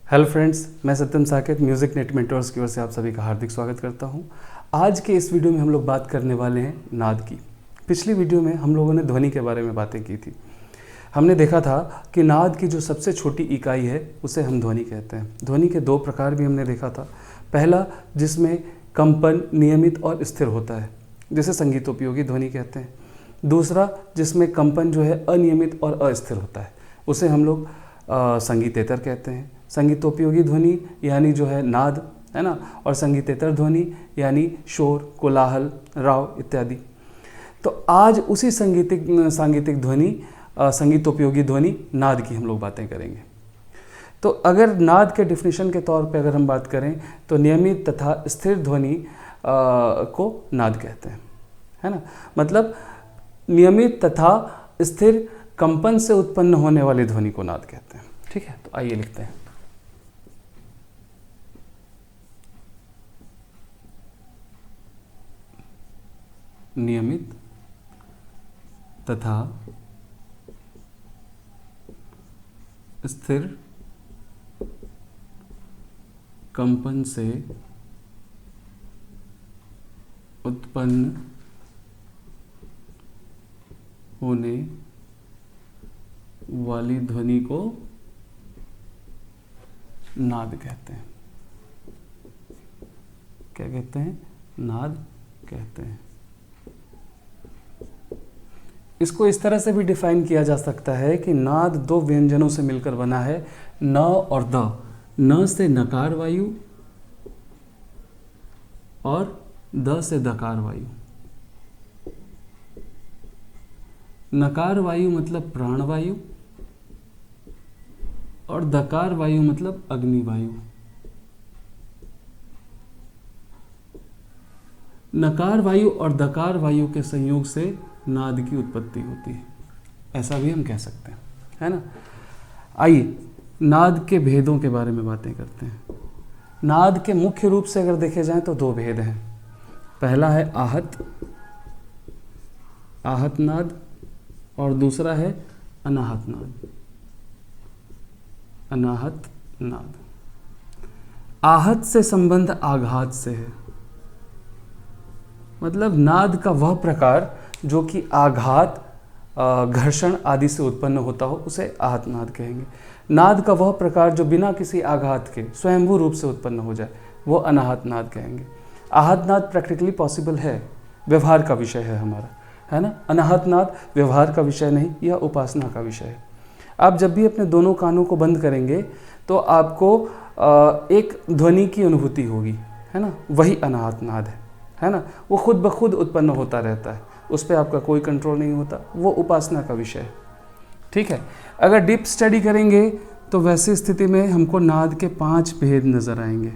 Hello friends, मैं सत्यम Saket music net mentors की ओर से आप सभी का हार्दिक स्वागत करता हूं। आज के इस वीडियो में हम लोग बात करने वाले हैं नाद की। पिछली वीडियो में हम लोगों ने ध्वनि के बारे में बातें की थी। हमने देखा था कि नाद की जो सबसे छोटी इकाई है उसे हम ध्वनि कहते हैं। ध्वनि के दो प्रकार भी हमने देखा था। पहला, जिसमें कंपन नियमित और स्थिर होता है, जिसे संगीतोपयोगी ध्वनि कहते हैं। दूसरा, जिसमें कंपन जो है अनियमित और अस्थिर होता है, उसे हम लोग संगीतेतर कहते हैं। संगीतोपयोगी ध्वनि यानी जो है नाद, है ना, और संगीतेतर ध्वनि यानी शोर, कोलाहल, राव इत्यादि। तो आज उसी सांगीतिक ध्वनि, संगीतोपयोगी ध्वनि नाद की हम लोग बातें करेंगे। तो अगर नाद के डिफिनेशन के तौर पे अगर हम बात करें तो नियमित तथा स्थिर ध्वनि को नाद कहते हैं, है ना। मतलब नियमित तथा स्थिर कंपन से उत्पन्न होने वाली ध्वनि को नाद कहते हैं। ठीक है, तो आइए लिखते हैं। नियमित तथा स्थिर कंपन से उत्पन्न होने वाली ध्वनि को नाद कहते हैं। क्या कहते हैं? नाद कहते हैं। इसको इस तरह से भी डिफाइन किया जा सकता है कि नाद दो व्यंजनों से मिलकर बना है, न और द। न से नकार वायु और द से दकार वायु। नकार वायु मतलब प्राण वायु और दकार वायु मतलब अग्नि वायु। नकार वायु और दकार वायु के संयोग से नाद की उत्पत्ति होती है, ऐसा भी हम कह सकते हैं, है ना। आइए नाद के भेदों के बारे में बातें करते हैं। नाद के मुख्य रूप से अगर देखे जाएं तो दो भेद हैं। पहला है आहत नाद और दूसरा है अनाहत नाद। अनाहत नाद। आहत से संबंध आघात से है, मतलब नाद का वह प्रकार जो कि आघात, घर्षण आदि से उत्पन्न होता हो उसे आहत नाद कहेंगे। नाद का वह प्रकार जो बिना किसी आघात के स्वयंभू रूप से उत्पन्न हो जाए वो अनाहत नाद कहेंगे। आहत नाद प्रैक्टिकली पॉसिबल है, व्यवहार का विषय है हमारा, है ना। अनाहत नाद व्यवहार का विषय नहीं, यह उपासना का विषय है। आप जब भी अपने दोनों कानों को बंद करेंगे तो आपको एक ध्वनि की अनुभूति होगी, है ना। वही अनाहत नाद है ना। वो खुद ब खुद उत्पन्न होता रहता है, उस पर आपका कोई कंट्रोल नहीं होता, वो उपासना का विषय है। ठीक है, अगर डीप स्टडी करेंगे तो वैसी स्थिति में हमको नाद के 5 भेद नजर आएंगे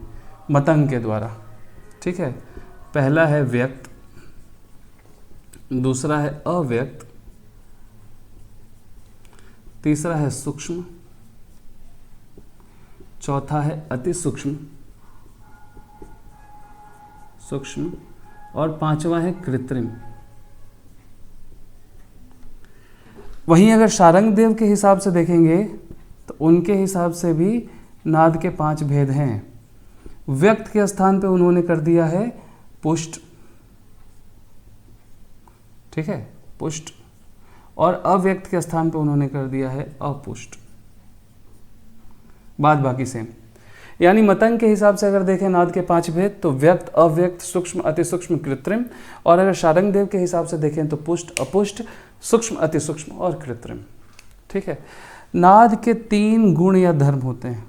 मतंग के द्वारा। ठीक है, पहला है व्यक्त, दूसरा है अव्यक्त, तीसरा है सूक्ष्म, चौथा है अति सूक्ष्म और पांचवा है कृत्रिम। वहीं अगर शारंग देव के हिसाब से देखेंगे तो उनके हिसाब से भी नाद के 5 भेद हैं। व्यक्त के स्थान पे उन्होंने कर दिया है पुष्ट, ठीक है, पुष्ट, और अव्यक्त के स्थान पे उन्होंने कर दिया है अपुष्ट। बात बाकी सेम। यानी मतंग के हिसाब से अगर देखें नाद के 5 भेद तो व्यक्त, अव्यक्त, सूक्ष्म, अति सूक्ष्म, कृत्रिम। और अगर शारंग देव के हिसाब से देखें तो पुष्ट, अपुष्ट, सूक्ष्म, अति सूक्ष्म और कृत्रिम। ठीक है, नाद के 3 गुण या धर्म होते हैं।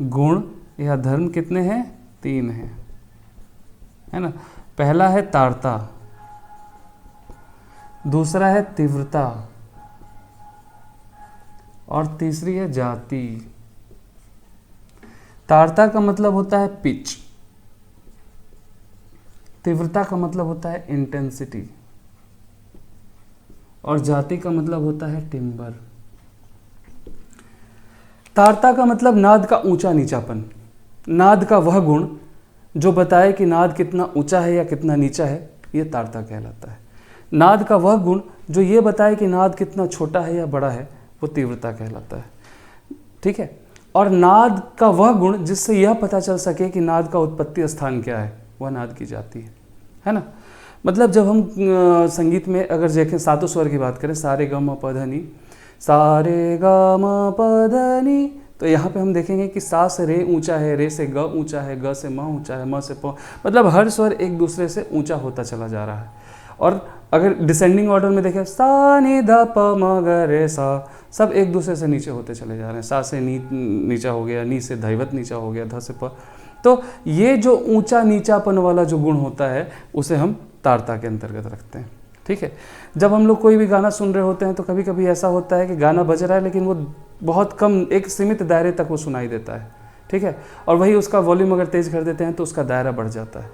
गुण या धर्म कितने हैं? 3 हैं, है ना। पहला है तारता, दूसरा है तीव्रता और तीसरी है जाति। तारता का मतलब होता है पिच, तीव्रता का मतलब होता है इंटेंसिटी और जाति का मतलब होता है टिम्बर। तारता का मतलब नाद का ऊंचा नीचापन, नाद का वह गुण जो बताए कि नाद कितना ऊंचा है या कितना नीचा है, यह तारता कहलाता है। नाद का वह गुण जो ये बताए कि नाद कितना छोटा है या बड़ा है, वो तीव्रता कहलाता है। ठीक है। और नाद का वह गुण जिससे यह पता चल सके कि नाद का उत्पत्ति स्थान क्या है, वह नाद की जाति है ना। मतलब जब हम संगीत में अगर देखें सातों स्वर की बात करें, सारे ग म प ध नि, सारे ग म प ध नि, तो यहाँ पे हम देखेंगे कि सा से रे ऊंचा है, रे से ग ऊंचा है, ग से म ऊंचा है, म से प, मतलब हर स्वर एक दूसरे से ऊंचा होता चला जा रहा है। और अगर डिसेंडिंग ऑर्डर में देखें, सा नि ध प म ग रे सा, सब एक दूसरे से नीचे होते चले जा रहे हैं। सा से नी नीचा हो गया, नी से धैवत नीचा हो गया, ध से प। तो ये जो ऊंचा नीचापन वाला जो गुण होता है उसे हम तारता के अंतर्गत रखते हैं, ठीक है। जब हम लोग कोई भी गाना सुन रहे होते हैं तो कभी कभी ऐसा होता है कि गाना बज रहा है लेकिन वो बहुत कम, एक सीमित दायरे तक वो सुनाई देता है, ठीक है। और वही उसका वॉल्यूम अगर तेज़ कर देते हैं तो उसका दायरा बढ़ जाता है।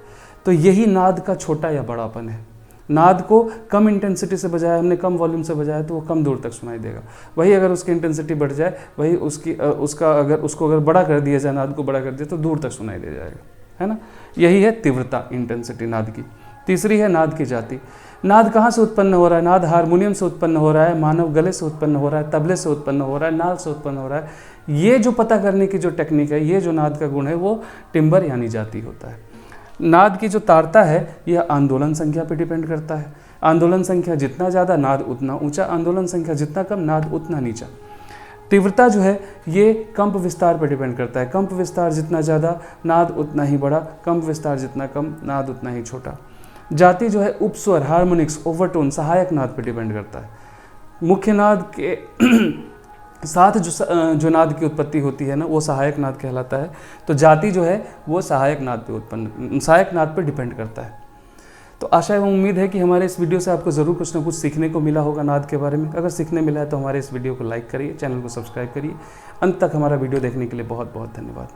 तो यही नाद का छोटा या बड़ापन है। नाद को कम इंटेंसिटी से बजाया हमने, कम वॉल्यूम से बजाया तो वो कम दूर तक सुनाई देगा। वही अगर उसकी इंटेंसिटी बढ़ जाए, वही उसको अगर बड़ा कर दिया जाए, नाद को बड़ा कर दिया तो दूर तक सुनाई दे जाएगा, है ना। यही है तीव्रता, इंटेंसिटी नाद की। तीसरी है नाद की जाति। नाद कहाँ से उत्पन्न हो रहा है? नाद हारमोनियम से उत्पन्न हो रहा है, मानव गले से उत्पन्न हो रहा है, तबले से उत्पन्न हो रहा है, नाल से उत्पन्न हो रहा है। ये जो पता करने की जो टेक्निक है, ये जो नाद का गुण है, वो टिम्बर यानी जाति होता है। नाद की जो तारता है यह आंदोलन संख्या पर डिपेंड करता है। आंदोलन संख्या जितना ज़्यादा नाद उतना ऊंचा, आंदोलन संख्या जितना कम नाद उतना नीचा। तीव्रता जो है ये कंप विस्तार पर डिपेंड करता है। कंप विस्तार जितना ज़्यादा नाद उतना ही बड़ा, कंप विस्तार जितना कम नाद उतना ही छोटा। जाति जो है उपस्वर, हार्मोनिक्स, ओवरटोन, सहायक नाद पर डिपेंड करता है। मुख्य नाद के साथ जो नाद की उत्पत्ति होती है ना, वो सहायक नाद कहलाता है। तो जाति जो है वो सहायक नाद पर डिपेंड करता है। तो आशा एवं उम्मीद है कि हमारे इस वीडियो से आपको ज़रूर कुछ ना कुछ सीखने को मिला होगा नाद के बारे में। अगर सीखने मिला है तो हमारे इस वीडियो को लाइक करिए, चैनल को सब्सक्राइब करिए। अंत तक हमारा वीडियो देखने के लिए बहुत बहुत धन्यवाद।